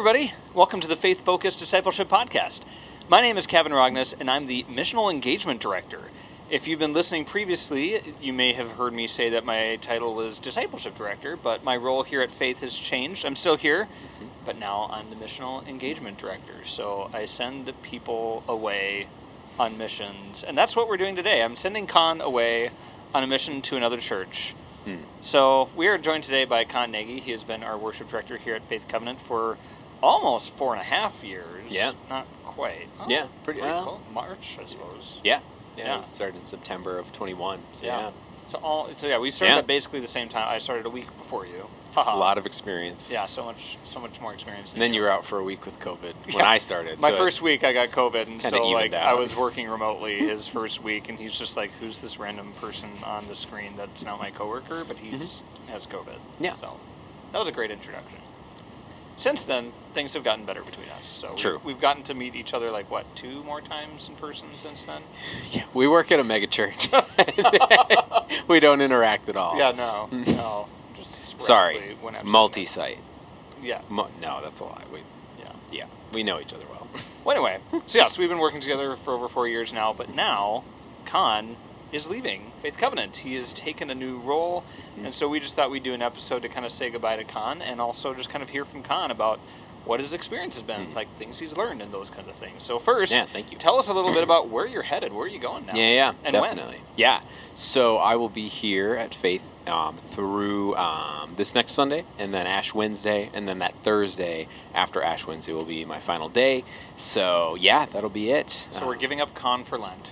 everybody. Welcome to the Faith Focused Discipleship Podcast. My name is Kevin Rogness, and I'm the Missional Engagement Director. If you've been listening previously, you may have heard me say that my title was Discipleship Director, but my role here at Faith has changed. I'm still here, but now I'm the Missional Engagement Director. So I send people away on missions, and that's what we're doing today. I'm sending Kon away on a mission to another church. So we are joined today by Kon Nagy. He has been our worship director here at Faith Covenant for almost 4.5 years. Yeah. Not quite. Oh, yeah, pretty well. March, I suppose. Yeah. We started in September of 21. So yeah. So we started at basically the same time. I started a week before you. A lot of experience. Yeah, so much more experience. And then you were out for a week with COVID when I started. My first week I got COVID, and so I was working remotely his first week, and he's just like, "Who's this random person on the screen that's not my coworker, but he has COVID?" Yeah. So that was a great introduction. Since then, things have gotten better between us. So we've gotten to meet each other 2 more times in person since then? Yeah, we work at a mega church. We don't interact at all. Yeah, no. Just sorry, multi-site. Yeah. No, that's a lie. Yeah, we know each other well. Well, anyway, so we've been working together for over 4 years now, but now Kon is leaving Faith Covenant. He has taken a new role, and so we just thought we'd do an episode to kind of say goodbye to Kon, and also just kind of hear from Kon about what his experience has been, things he's learned and those kinds of things. So first, thank you. Tell us a little bit about where you're headed. Where are you going now? Yeah, and definitely. When? Yeah, so I will be here at Faith through this next Sunday, and then Ash Wednesday, and then that Thursday after Ash Wednesday will be my final day. So yeah, that'll be it. So we're giving up Kon for Lent.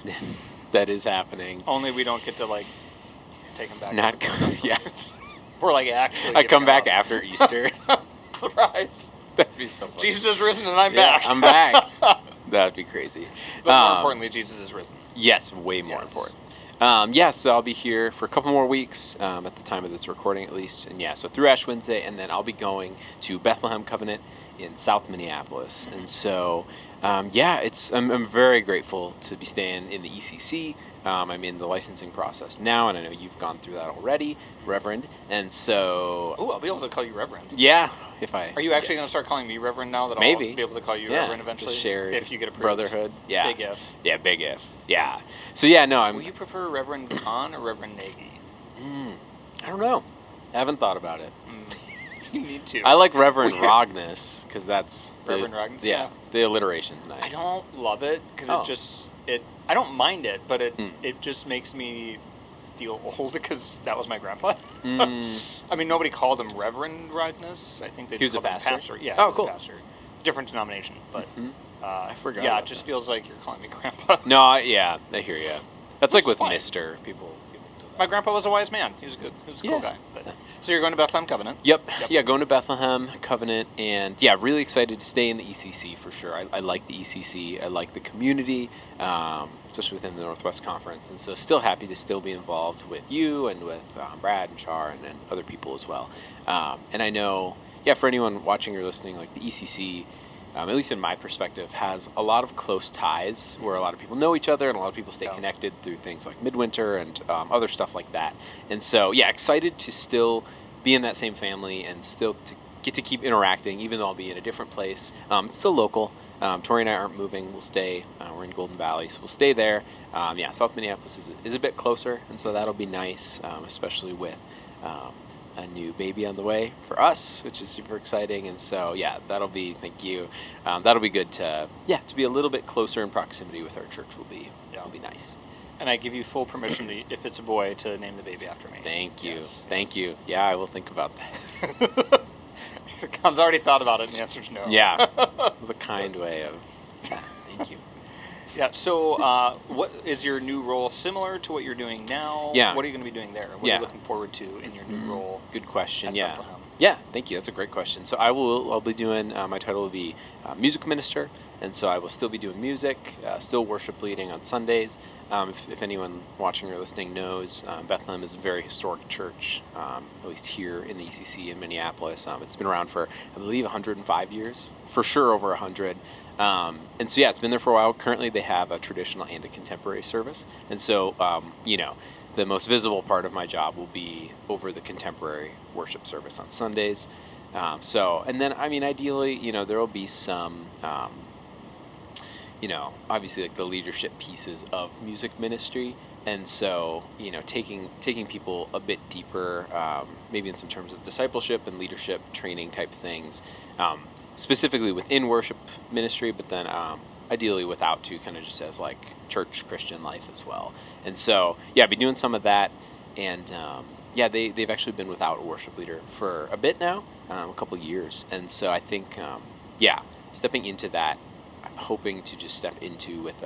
That is happening. Only we don't get to take him back. Yes. We're actually. I come back after Easter. Surprise. That'd be so funny. Jesus is risen and I'm back. I'm back. That'd be crazy. But more importantly, Jesus is risen. Yes, way more important. So I'll be here for a couple more weeks at the time of this recording, at least. And so through Ash Wednesday, and then I'll be going to Bethlehem Covenant in South Minneapolis. And so, I'm very grateful to be staying in the ECC. I'm in the licensing process now, and I know you've gone through that already, Reverend. And so... I'll be able to call you Reverend. Yeah, Are you actually going to start calling me Reverend now that Maybe. I'll be able to call you Reverend eventually? Shared if you get approved. brotherhood. Yeah. Big if. Yeah, big if. Yeah. So I'm... Will you prefer Reverend Kon or Reverend Nagy? I don't know. I haven't thought about it. You need to. I like Reverend Rogness, because that's... Reverend Rogness? Yeah. The alliteration's nice. I don't love it, because I don't mind it, but it just makes me feel old, because that was my grandpa. I mean, nobody called him Reverend Rogness. I think they just called him pastor. Yeah, oh, cool. Pastor. Different denomination, but I forgot. Yeah, it just feels like you're calling me grandpa. No, I hear you. That's like with Mister. People My grandpa was a wise man. He was good. He was a cool guy. So you're going to Bethlehem Covenant? Yep. Yeah, going to Bethlehem Covenant, and really excited to stay in the ECC for sure. I like the ECC. I like the community, especially within the Northwest Conference, and so still happy to still be involved with you and with Brad and Char and other people as well. And I know, for anyone watching or listening, the ECC, at least in my perspective, has a lot of close ties where a lot of people know each other and a lot of people stay connected through things like Midwinter and other stuff like that. And so, excited to still be in that same family and still to get to keep interacting, even though I'll be in a different place. It's still local. Tori and I aren't moving. We'll stay. We're in Golden Valley, so we'll stay there. South Minneapolis is a bit closer, and so that'll be nice, especially with... a new baby on the way for us, which is super exciting, and so that'll be that'll be good to be a little bit closer in proximity with our church. Will be nice. And I give you full permission to, if it's a boy, to name the baby after me. Thank you. Thank you. Yeah, I will think about that. Kon's already thought about it, and the answer's no. Yeah, it was a kind way of thank you. Yeah, so what is your new role similar to what you're doing now? Yeah. What are you going to be doing there? What are you looking forward to in your new role? Good question, at Bethlehem? Yeah, thank you. That's a great question. So I'll be doing, my title will be music minister, and so I will still be doing music, still worship leading on Sundays. If anyone watching or listening knows, Bethlehem is a very historic church, at least here in the ECC in Minneapolis. It's been around for, I believe, 105 years, for sure over 100. And so, it's been there for a while. Currently, they have a traditional and a contemporary service. And so, the most visible part of my job will be over the contemporary worship service on Sundays. And then, I mean, ideally, there will be some, obviously like the leadership pieces of music ministry. And so, taking people a bit deeper, maybe in some terms of discipleship and leadership training type things, specifically within worship ministry, but then ideally without too, kind of just as like church Christian life as well. And so, I'll be doing some of that. And they've actually been without a worship leader for a bit now, a couple of years. And so I think, stepping into that, I'm hoping to just step into with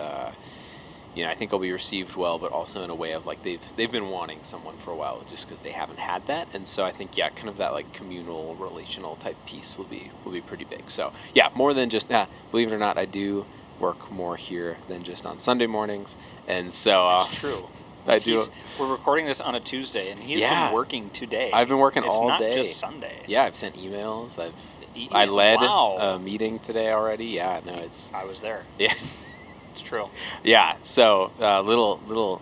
I think I'll be received well, but also in a way of like they've been wanting someone for a while just because they haven't had that. And so I think kind of that like communal, relational type piece will be pretty big. So more than just believe it or not, I do work more here than just on Sunday mornings. And so it's true. I do. We're recording this on a Tuesday, and he's been working today. I've been working all day. It's not just Sunday. Yeah, I've sent emails. I led a meeting today already. Yeah, no, I was there. Yeah. It's true. Yeah, so little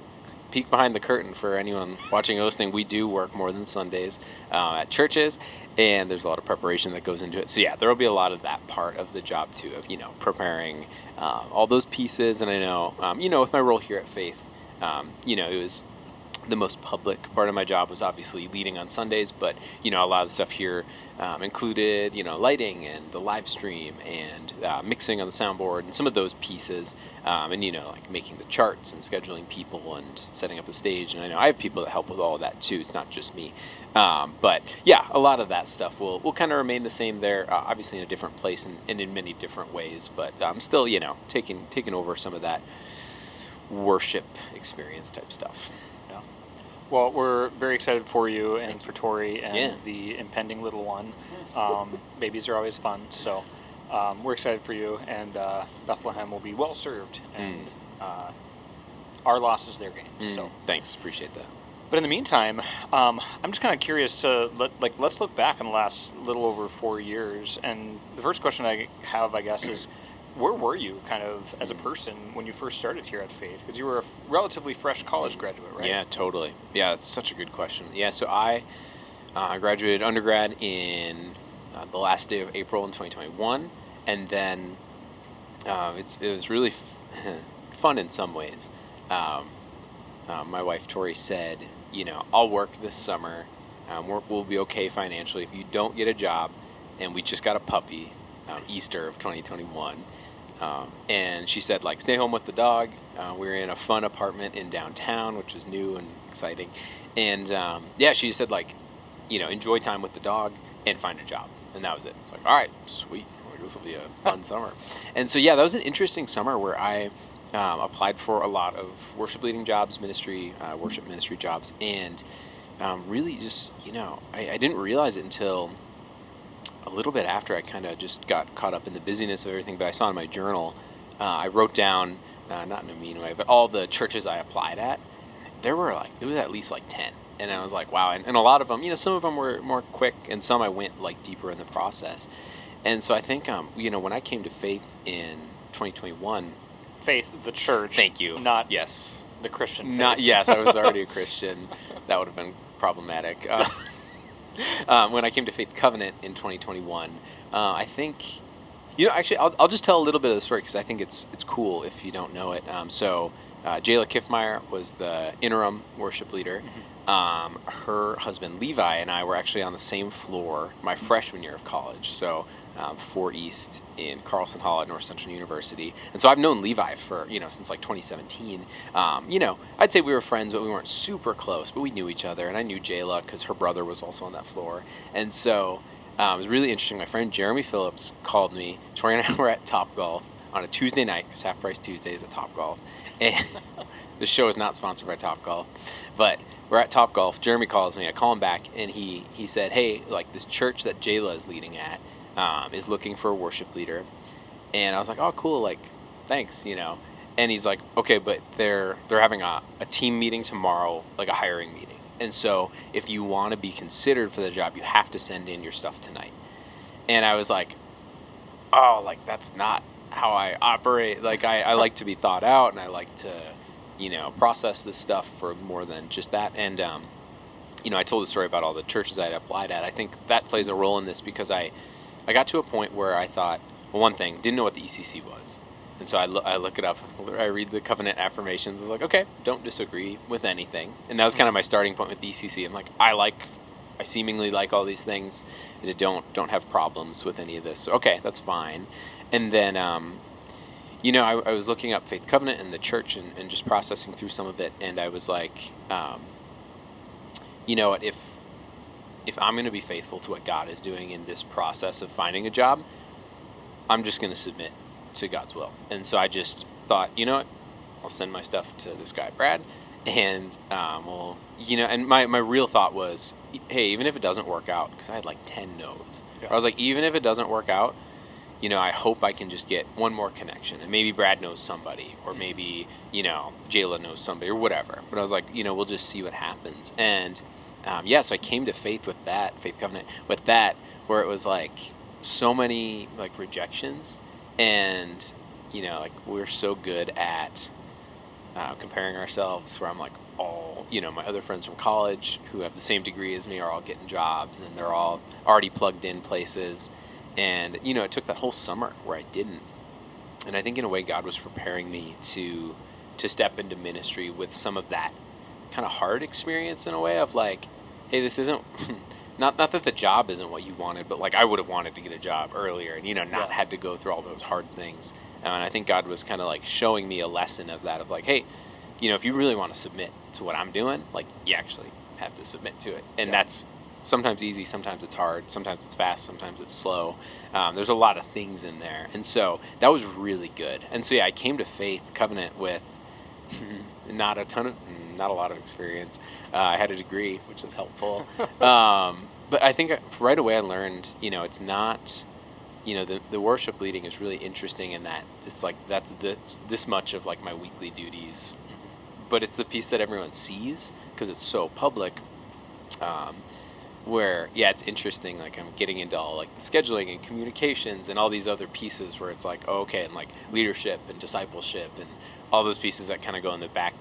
peek behind the curtain for anyone watching or listening. We do work more than Sundays at churches, and there's a lot of preparation that goes into it. So there will be a lot of that part of the job too, of preparing all those pieces. And I know, with my role here at Faith, it was the most public part of my job was obviously leading on Sundays, but a lot of the stuff here included lighting and the live stream and mixing on the soundboard and some of those pieces, and like making the charts and scheduling people and setting up the stage. And I know I have people that help with all of that too. It's not just me, but a lot of that stuff will kind of remain the same there, obviously in a different place and in many different ways, but I'm still taking over some of that worship experience type stuff. Well, we're very excited for you and for Tori and the impending little one. Babies are always fun, so we're excited for you, and Bethlehem will be well served, and our loss is their gain. So thanks, appreciate that. But in the meantime, I'm just kind of curious to let's look back on the last little over 4 years, and the first question I have, I guess, is where were you kind of as a person when you first started here at Faith? Because you were a relatively fresh college graduate, right? Yeah, totally. Yeah, that's such a good question. Yeah, so I graduated undergrad in the last day of April in 2021, and then it was really fun in some ways. My wife Tori said, I'll work this summer. We'll be okay financially if you don't get a job, and we just got a puppy, Easter of 2021. And she said, stay home with the dog. We were in a fun apartment in downtown, which was new and exciting. And, she said, enjoy time with the dog and find a job. And that was it. It's all right, sweet. This will be a fun summer. And so, that was an interesting summer where I applied for a lot of worship leading jobs, worship ministry jobs. And really just, I didn't realize it until a little bit after I kind of just got caught up in the busyness of everything, but I saw in my journal, I wrote down, not in a mean way, but all the churches I applied at, there were it was at least 10. And I was like, wow. And a lot of them, some of them were more quick, and some I went deeper in the process. And so I think, when I came to Faith in 2021. Faith, the church. Thank you. Not yes. The Christian faith. Yes, I was already a Christian. That would have been problematic. When I came to Faith Covenant in 2021, I think, actually, I'll just tell a little bit of the story because I think it's cool if you don't know it. So Jayla Kiffmeyer was the interim worship leader. Her husband Levi and I were actually on the same floor my freshman year of college. So 4 East in Carlson Hall at North Central University. And so I've known Levi for, since 2017. I'd say we were friends, but we weren't super close, but we knew each other. And I knew Jayla because her brother was also on that floor. And so it was really interesting. My friend Jeremy Phillips called me. Tori and I were at Topgolf on a Tuesday night, because Half Price Tuesdays at Topgolf. And this show is not sponsored by Topgolf, but we're at Topgolf. Jeremy calls me. I call him back, and he said, hey, this church that Jayla is leading at, is looking for a worship leader. And I was like, oh, cool, thanks, And he's like, okay, but they're having a team meeting tomorrow, a hiring meeting. And so if you want to be considered for the job, you have to send in your stuff tonight. And I was like, oh, that's not how I operate. I like to be thought out, and I like to, process this stuff for more than just that. And I told the story about all the churches I had applied at. I think that plays a role in this because I got to a point where I thought, well, one thing, didn't know what the ECC was. And so I look it up, I read the covenant affirmations. I was like, okay, don't disagree with anything. And that was kind of my starting point with the ECC. I'm like, I seemingly like all these things. I don't have problems with any of this. So, okay, that's fine. And then, I was looking up Faith Covenant and the church and just processing through some of it. And I was like, you know what, if I'm going to be faithful to what God is doing in this process of finding a job, I'm just going to submit to God's will. And so I just thought, you know what, I'll send my stuff to this guy, Brad, and and my real thought was, hey, even if it doesn't work out, because I had like 10 no's. Yeah. I was like, even if it doesn't work out, I hope I can just get one more connection, and maybe Brad knows somebody, or maybe, Jayla knows somebody, or whatever. But I was like, we'll just see what happens. And so I came to Faith Covenant with that, where it was like so many like rejections, and we're so good at comparing ourselves, where I'm like, my other friends from college who have the same degree as me are all getting jobs, and they're all already plugged in places. And, it took that whole summer where I didn't. And I think in a way God was preparing me to step into ministry with some of that kind of hard experience, in a way of like, hey, this isn't, not that the job isn't what you wanted, but like I would have wanted to get a job earlier and, not had to go through all those hard things. And I think God was kind of like showing me a lesson of that, of like, hey, if you really want to submit to what I'm doing, like you actually have to submit to it. And that's sometimes easy, sometimes it's hard, sometimes it's fast, sometimes it's slow. There's a lot of things in there. And so that was really good. And so, I came to Faith Covenant with not a lot of experience. I had a degree, which was helpful. But I think right away I learned, it's not, the worship leading is really interesting in that it's like that's this much of like my weekly duties. But it's the piece that everyone sees because it's so public. Where, it's interesting, like I'm getting into all like the scheduling and communications and all these other pieces where it's like, oh, okay, and like leadership and discipleship and all those pieces that kind of go in the back,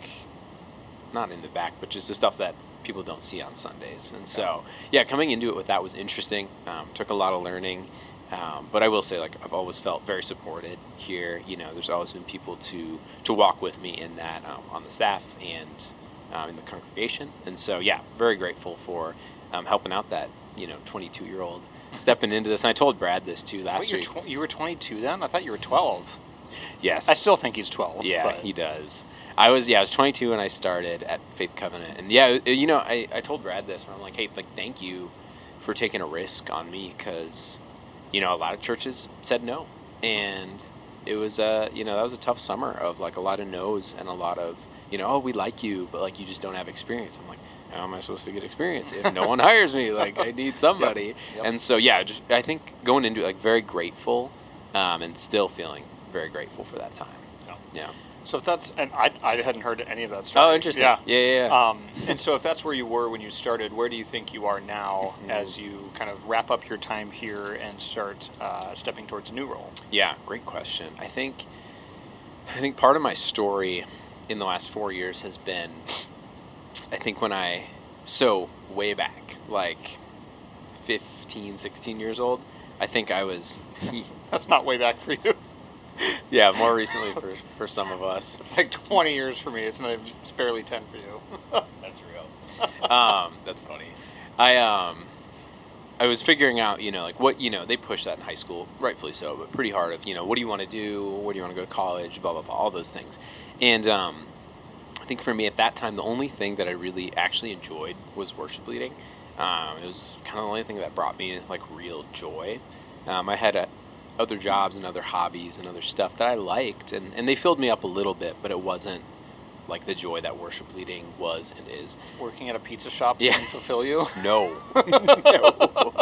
not in the back, but just the stuff that people don't see on Sundays. And so, coming into it with that was interesting. Took a lot of learning. But I will say, like, I've always felt very supported here. There's always been people to walk with me in that, on the staff and in the congregation. And so, very grateful for helping out that 22-year-old stepping into this. And I told Brad this too last week. You were 22 then? I thought you were 12. Yes. I still think he's 12. Yeah, but he does. I was 22 when I started at Faith Covenant. And I told Brad this, where I'm like, hey, like, thank you for taking a risk on me, because a lot of churches said no. And it was that was a tough summer of like a lot of no's and a lot of, oh, we like you, but like you just don't have experience. I'm like, how am I supposed to get experience if no one hires me? Like, I need somebody. Yep. And so, I think going into it, like, very grateful, and still feeling very grateful for that time. Yeah. So if that's, and I hadn't heard any of that story. Oh, interesting. Yeah. And so if that's where you were when you started, where do you think you are now as you kind of wrap up your time here and start stepping towards a new role? Yeah, great question. I think part of my story in the last 4 years has been, I think way back, like 15, 16 years old, I think I was... That's not way back for you. Yeah, more recently for some of us. It's like 20 years for me. It's barely 10 for you. That's real. That's funny. I was figuring out, like what, they push that in high school, rightfully so, but pretty hard of, what do you want to do? Where do you want to go to college? Blah, blah, blah, all those things. And I think for me at that time, the only thing that I really actually enjoyed was worship leading. It was kind of the only thing that brought me like real joy. I had other jobs and other hobbies and other stuff that I liked, and they filled me up a little bit, but it wasn't like the joy that worship leading was and is. Working at a pizza shop didn't fulfill you? No. No.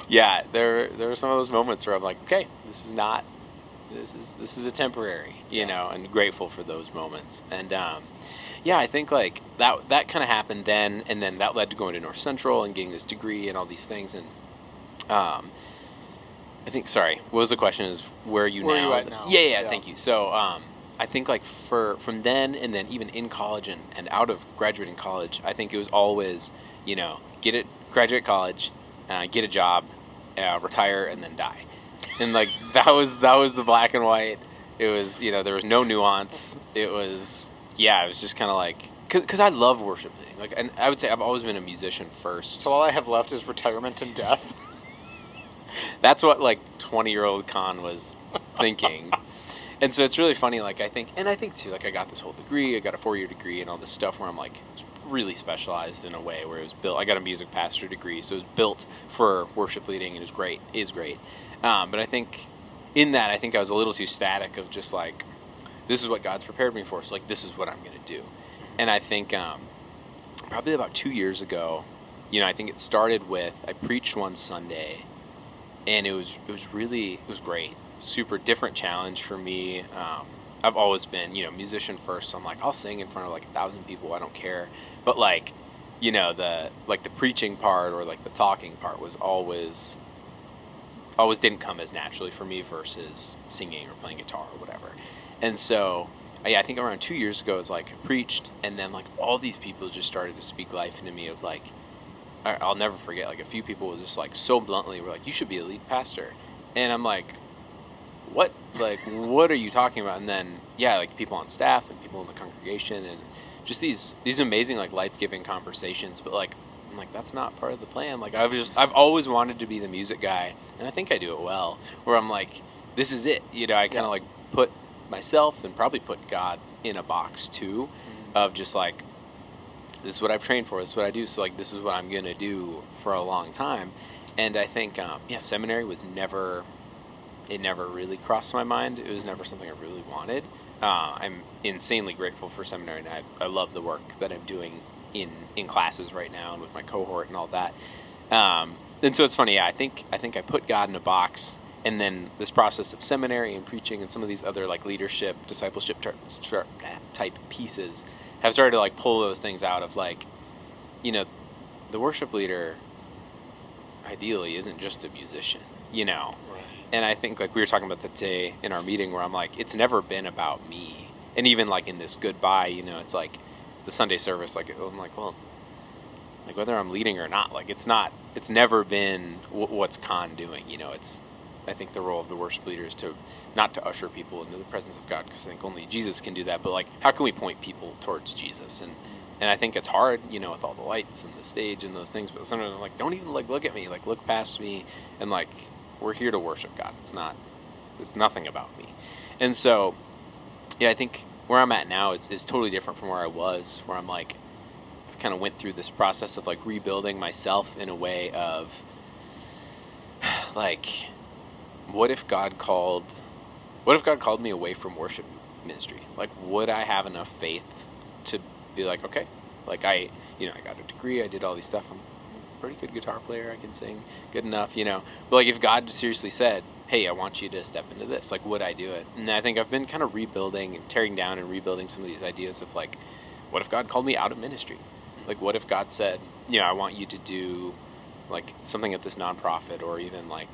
Yeah, there were some of those moments where I'm like, okay, this is a temporary, and grateful for those moments. And I think like that kind of happened then, and then that led to going to North Central and getting this degree and all these things. And I think, sorry, what was the question? Is where are you now? Where are you at now? Yeah, thank you. So I think like from then and then even in college and out of graduating college, I think it was always, graduate college, get a job, retire, and then die. And like that was the black and white. It was, there was no nuance. It was just kind of like, because I love worship leading. Like, and I would say I've always been a musician first. So all I have left is retirement and death. That's what like 20-year-old Kon was thinking. And so it's really funny, like I think too, like I got this whole degree, I got a 4-year degree and all this stuff where I'm like really specialized in a way where it was built. I got a music pastor degree, so it was built for worship leading, and it is great. But I think in that, I think I was a little too static of just like, this is what God's prepared me for, so like this is what I'm going to do. And I think probably about 2 years ago, I think it started with, I preached one Sunday, and it was great. Super different challenge for me. I've always been, musician first, so I'm like, I'll sing in front of like 1,000 people, I don't care. But like, the preaching part or like the talking part was always didn't come as naturally for me versus singing or playing guitar or whatever. And so, I think around 2 years ago, it was like I preached, and then like all these people just started to speak life into me of like, I'll never forget, like a few people was just like so bluntly were like, you should be a lead pastor. And I'm like, what? Like, what are you talking about? And then, like people on staff and people in the congregation and just these amazing, like life-giving conversations. But like, I'm like, that's not part of the plan. Like I've always wanted to be the music guy, and I think I do it well, where I'm like, this is it. I kind of like put myself and probably put God in a box too, of just like, this is what I've trained for, this is what I do, so like this is what I'm going to do for a long time. And I think, seminary was never really crossed my mind. It was never something I really wanted. I'm insanely grateful for seminary, and I love the work that I'm doing in classes right now and with my cohort and all that. And so it's funny, I think I put God in a box, and then this process of seminary and preaching and some of these other like leadership, discipleship type pieces have started to like pull those things out of like, the worship leader ideally isn't just a musician, Right. And I think like we were talking about that today in our meeting where I'm like, it's never been about me. And even like in this goodbye, it's like the Sunday service, like I'm like, well, like whether I'm leading or not, like it's never been what's Kon doing, I think the role of the worship leader is not to usher people into the presence of God, because I think only Jesus can do that, but like how can we point people towards Jesus? And I think it's hard, with all the lights and the stage and those things, but sometimes I'm like, don't even like look at me, like look past me, and like we're here to worship God. It's nothing about me. And so, I think where I'm at now is totally different from where I was, where I'm like, I've kind of went through this process of like rebuilding myself in a way of like, what if God called me away from worship ministry? Like, would I have enough faith to be like, okay, like I got a degree, I did all these stuff, I'm a pretty good guitar player, I can sing good enough, but like if God seriously said, hey, I want you to step into this, like would I do it? And I think I've been kind of rebuilding and tearing down and rebuilding some of these ideas of like, what if God called me out of ministry? Like what if God said, I want you to do like something at this nonprofit, or even like,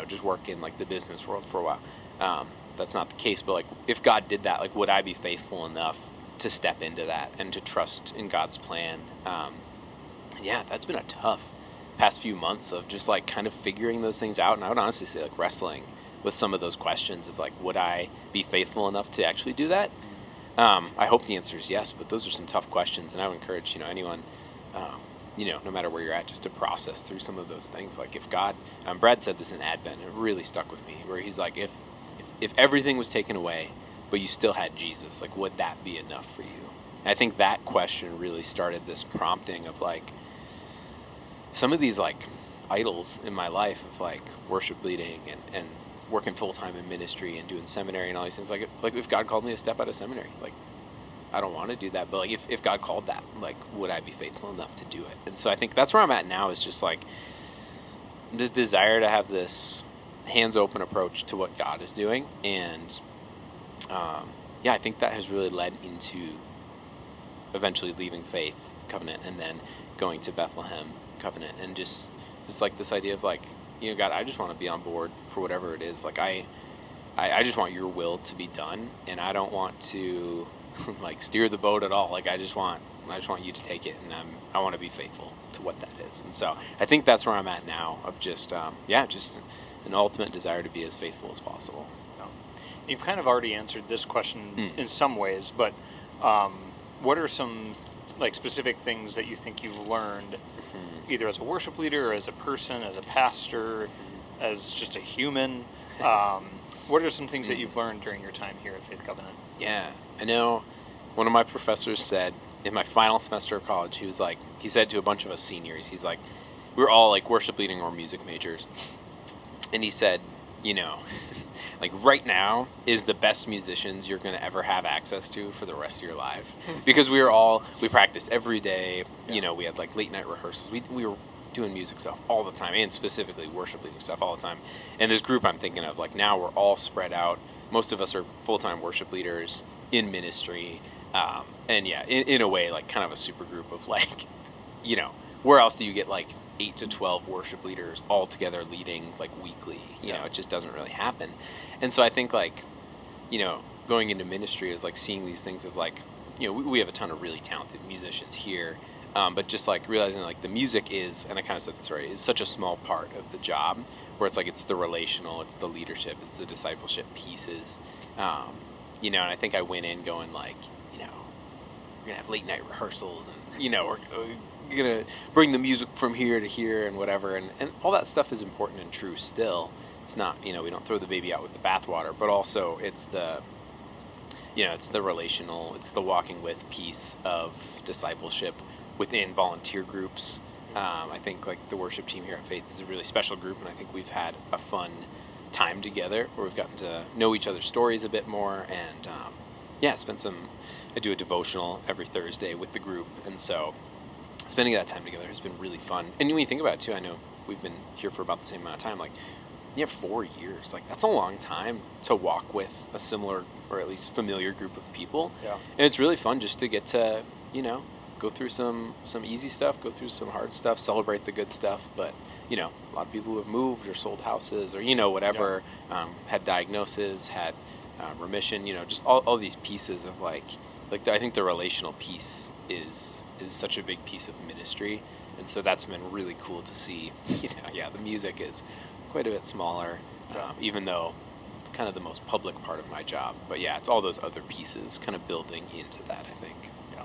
just work in like the business world for a while. That's not the case, but like if God did that, like would I be faithful enough to step into that and to trust in God's plan? That's been a tough past few months of just like kind of figuring those things out. And I would honestly say like wrestling with some of those questions of like, would I be faithful enough to actually do that? I hope the answer is yes, but those are some tough questions. And I would encourage, anyone, no matter where you're at, just to process through some of those things. Like if God, Brad said this in Advent, it really stuck with me, where he's like, if everything was taken away, but you still had Jesus, like would that be enough for you? And I think that question really started this prompting of like some of these like idols in my life of like worship leading and working full-time in ministry and doing seminary and all these things. Like if God called me to step out of seminary, like I don't want to do that, but like if God called that, like would I be faithful enough to do it? And so I think that's where I'm at now, is just like this desire to have this hands open approach to what God is doing. And I think that has really led into eventually leaving Faith Covenant and then going to Bethlehem Covenant, and just like this idea of like, God, I just want to be on board for whatever it is. Like I just want your will to be done, and I don't want to like steer the boat at all. Like I just want you to take it, and I want to be faithful to what that is. And so I think that's where I'm at now, of just just an ultimate desire to be as faithful as possible. You've kind of already answered this question in some ways, but what are some like specific things that you think you've learned, either as a worship leader, or as a person, as a pastor, as just a human? What are some things that you've learned during your time here at Faith Covenant? Yeah, I know one of my professors said in my final semester of college, he said to a bunch of us seniors, he's like, we were all like worship leading or music majors. And he said, like right now is the best musicians you're going to ever have access to for the rest of your life. Because we practiced every day, we had like late night rehearsals. We were doing music stuff all the time, and specifically worship leading stuff all the time. And this group I'm thinking of, like now we're all spread out. Most of us are full-time worship leaders in ministry. And yeah, in a way, like kind of a super group of like, where else do you get like 8 to 12 worship leaders all together leading like weekly? It just doesn't really happen. And so I think like, going into ministry is like seeing these things of like, we have a ton of really talented musicians here, but just like realizing like the music is, and I kind of said this already, is such a small part of the job, where it's like it's the relational, it's the leadership, it's the discipleship pieces, and I think I went in going like, we're gonna have late night rehearsals, and we're gonna bring the music from here to here and whatever, and all that stuff is important and true still. It's not, we don't throw the baby out with the bathwater, but also it's the, it's the relational, it's the walking with piece of discipleship within volunteer groups. I think like the worship team here at Faith is a really special group, and I think we've had a fun time together where we've gotten to know each other's stories a bit more, and I do a devotional every Thursday with the group, and so spending that time together has been really fun. And when you think about it too, I know we've been here for about the same amount of time, like 4 years, like that's a long time to walk with a similar or at least familiar group of people. And it's really fun just to get to go through some easy stuff, go through some hard stuff, celebrate the good stuff. But a lot of people who have moved or sold houses or whatever, had diagnosis, had remission, just all these pieces of I think the relational piece is such a big piece of ministry. And so that's been really cool to see. The music is quite a bit smaller, even though it's kind of the most public part of my job. But yeah, it's all those other pieces kind of building into that, I think. Yeah.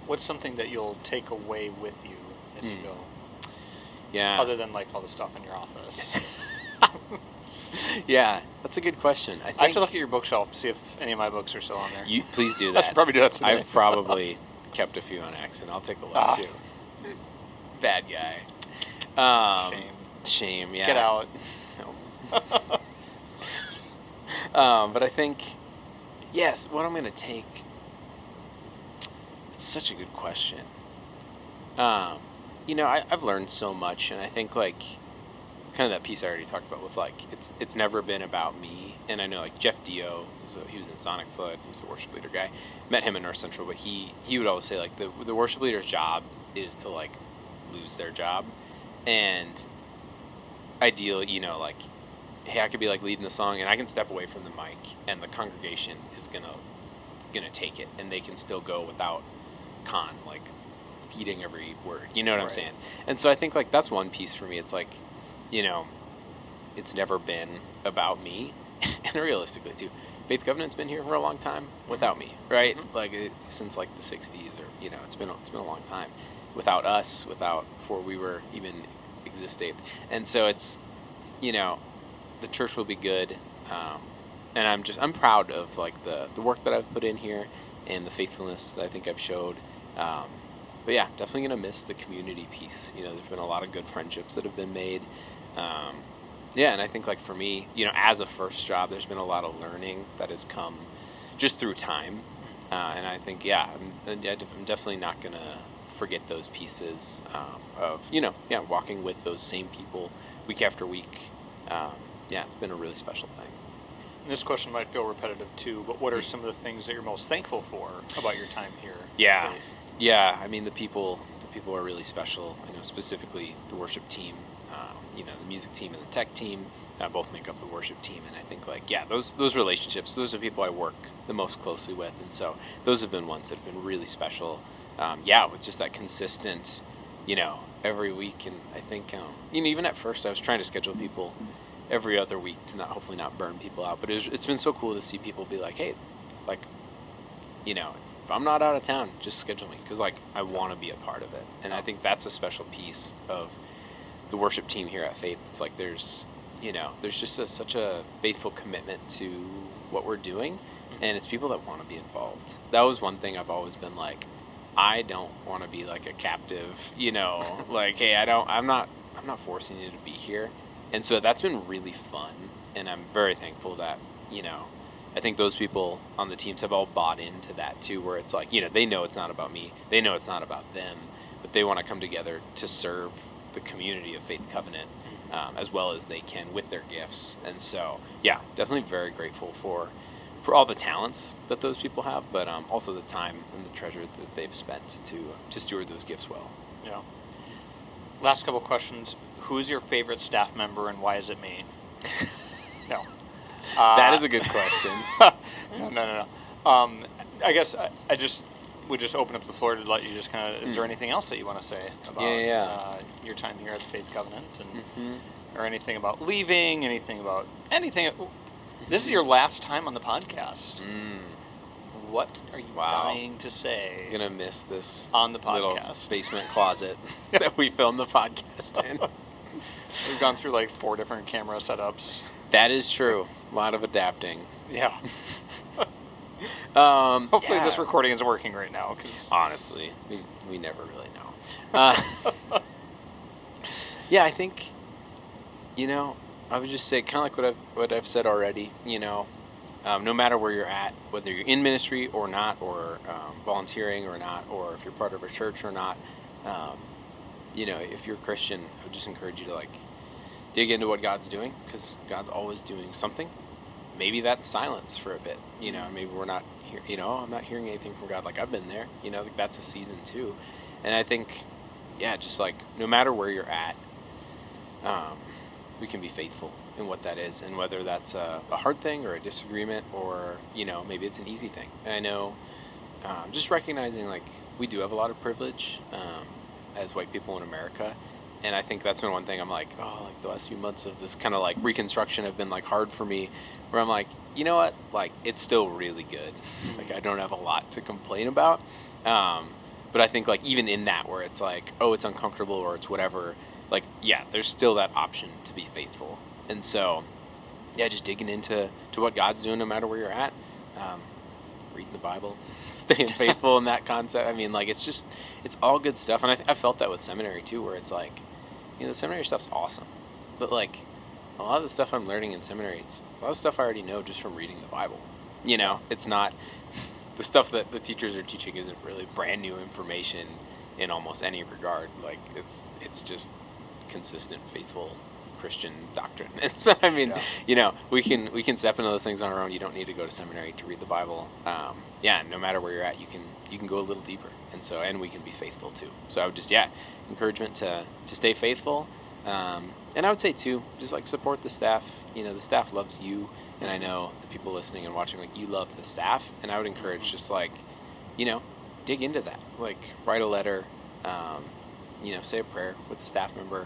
What's something that you'll take away with you as you go? Yeah. Other than like all the stuff in your office. Yeah, that's a good question. I have to look at your bookshelf, see if any of my books are still on there. Please do that. I should probably do that today. I've probably kept a few on accident. I'll take a look too. Bad guy. Shame, yeah. Get out. No. But I think, yes, what I'm going to take, it's such a good question. I've learned so much, and I think like kind of that piece I already talked about with like it's never been about me. And I know like Jeff Dio, he was in Sonic Foot, he was a worship leader guy. Met him in North Central, but he would always say like the worship leader's job is to like lose their job, and ideally, like, hey, I could be like leading the song and I can step away from the mic and the congregation is gonna take it, and they can still go without Kon like feeding every word. You know what I'm saying? And so I think like that's one piece for me. It's like, it's never been about me. And realistically too, Faith Covenant's been here for a long time without me, right? Mm-hmm. Like since like the 60s, or it's been a long time without us, before we were even existed. And so it's, the church will be good, and I'm proud of like the work that I've put in here and the faithfulness that I think I've showed. But yeah, definitely gonna miss the community piece. There's been a lot of good friendships that have been made. And I think like for me, as a first job, there's been a lot of learning that has come just through time. And I think, I'm definitely not gonna forget those pieces of, walking with those same people week after week. It's been a really special thing. And this question might feel repetitive too, but what are some of the things that you're most thankful for about your time here? Yeah. I mean, the people are really special. I know specifically the worship team. the music team and the tech team both make up the worship team, and I think those relationships, those are people I work the most closely with, and so those have been ones that have been really special. With just that consistent, every week, and I think even at first I was trying to schedule people every other week to hopefully not burn people out, but it's been so cool to see people be like, hey, if I'm not out of town, just schedule me, because I want to be a part of it. And I think that's a special piece of the worship team here at Faith. It's there's just such a faithful commitment to what we're doing, and it's people that want to be involved. That was one thing I've always been I don't want to be a captive, hey, I'm not forcing you to be here. And so that's been really fun, and I'm very thankful that, I think those people on the teams have all bought into that too, where it's they know it's not about me, they know it's not about them, but they want to come together to serve the community of Faith Covenant as well as they can with their gifts. And so, definitely very grateful for all the talents that those people have, but also the time and the treasure that they've spent to steward those gifts well. Yeah. Last couple questions. Who's your favorite staff member, and why is it me? No. That is a good question. No. I guess I would just open up the floor to let you just kind of. Is there anything else that you want to say about your time here at the Faith Covenant, and or anything about leaving? Anything? This is your last time on the podcast. What are you dying to say? I'm gonna miss this on the podcast little basement closet that we filmed the podcast in. We've gone through 4 different camera setups. That is true. A lot of adapting. Yeah. Hopefully this recording is working right now. Cause honestly, we never really know. I think, I would just say kind of what I've said already, no matter where you're at, whether you're in ministry or not, or volunteering or not, or if you're part of a church or not, if you're a Christian, I would just encourage you to dig into what God's doing, because God's always doing something. Maybe that's silence for a bit, maybe we're not here, I'm not hearing anything from God. I've been there, that's a season too. And I think, just no matter where you're at, we can be faithful in what that is, and whether that's a hard thing or a disagreement, or maybe it's an easy thing. And I know just recognizing we do have a lot of privilege as white people in America, and I think that's been one thing I'm the last few months of this kind of reconstruction have been hard for me, where I'm you know what, it's still really good. I don't have a lot to complain about, but I think even in that, where it's it's uncomfortable or it's whatever, there's still that option to be faithful. And so, just digging into what God's doing no matter where you're at, reading the Bible, staying faithful in that concept. I mean, it's all good stuff. And I felt that with seminary too, where it's the seminary stuff's awesome, but a lot of the stuff I'm learning in seminary, it's a lot of stuff I already know just from reading the Bible. It's not the stuff that the teachers are teaching isn't really brand new information in almost any regard. It's just consistent, faithful Christian doctrine. And so, I mean, we can step into those things on our own. You don't need to go to seminary to read the Bible. No matter where you're at, you can go a little deeper. And so, and we can be faithful too. So I would just, encouragement to stay faithful. And I would say too, just support the staff. The staff loves you. And I know the people listening and watching, you love the staff. And I would encourage just dig into that. Write a letter, say a prayer with a staff member.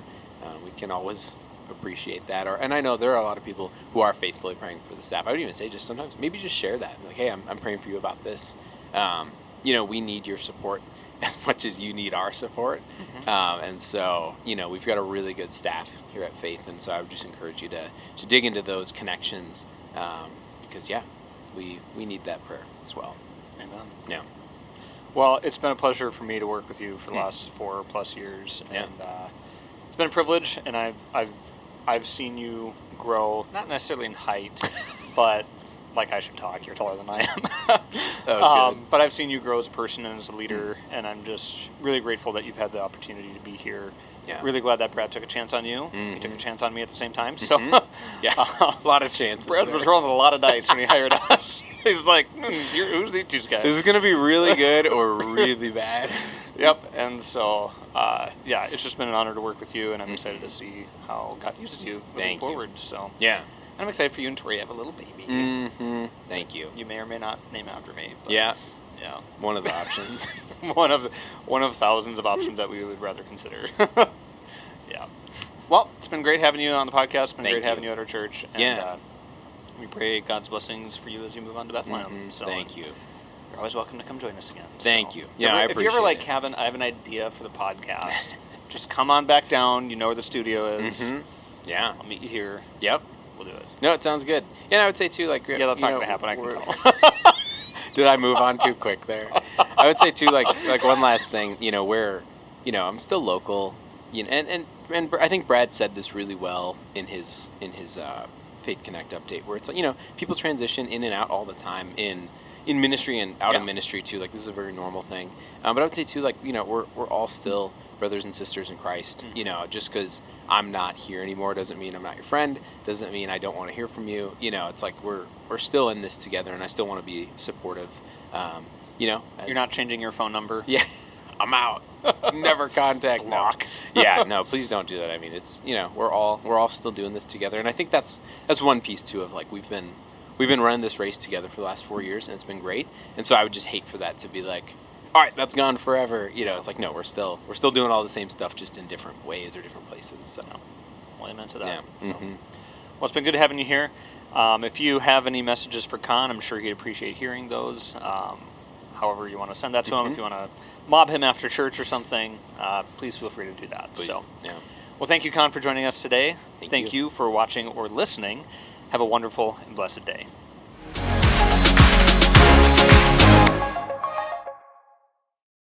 We can always appreciate that. And I know there are a lot of people who are faithfully praying for the staff. I would even say just sometimes maybe just share that. Hey, I'm praying for you about this. We need your support as much as you need our support. And so, we've got a really good staff here at Faith. And so I would just encourage you to dig into those connections because, we need that prayer as well. Amen. Yeah. Well, it's been a pleasure for me to work with you for the last 4+ years. And it's been a privilege, and I've seen you grow, not necessarily in height, but I should talk. You're taller than I am. That was good. But I've seen you grow as a person and as a leader, and I'm just really grateful that you've had the opportunity to be here. Yeah. Really glad that Brad took a chance on you. He took a chance on me at the same time. So a lot of chances. Brad was rolling a lot of dice when he hired us. He was who's these two guys? This is going to be really good or really bad. Yep. And so, it's just been an honor to work with you, and I'm excited to see how God uses you moving forward. So yeah. I'm excited for you and Tori to have a little baby. Mm-hmm. Thank you. You may or may not name it after me. But yeah. Yeah. One of the options. one of thousands of options that we would rather consider. Yeah. Well, it's been great having you on the podcast. It's been great having you at our church. And, we pray God's blessings for you as you move on to Bethlehem. Mm-hmm. So Thank you. You're always welcome to come join us again. Thank so, you. Yeah, I appreciate it. If you're ever like, Kevin, I have an idea for the podcast, just come on back down. You know where the studio is. Mm-hmm. Yeah. I'll meet you here. Yep. We'll do it. No, it sounds good. Yeah, and I would say, too, like... Yeah, that's not going to happen. I can tell. Did I move on too quick there? I would say, too, like one last thing, where, I'm still local, and I think Brad said this really well in his Faith Connect update, where it's like, people transition in and out all the time in ministry and out of ministry too. Like, this is a very normal thing. But I would say too, like, we're all still brothers and sisters in Christ. Just because I'm not here anymore doesn't mean I'm not your friend. Doesn't mean I don't want to hear from you. It's like we're still in this together, and I still want to be supportive. You're not changing your phone number. Yeah, I'm out. Never contact. Block. No. Yeah, no, please don't do that. I mean, it's we're all still doing this together, and I think that's one piece too of like we've been running this race together for the last 4 years, and it's been great. And so I would just hate for that to be like, all right, that's gone forever. It's like, no, we're still doing all the same stuff, just in different ways or different places. So, well, amen to that. Yeah. So. Well, it's been good having you here. If you have any messages for Kon, I'm sure he'd appreciate hearing those. However you want to send that to him, if you want to mob him after church or something, please feel free to do that. Please. So, yeah. Well, thank you, Kon, for joining us today. Thank you for watching or listening. Have a wonderful and blessed day.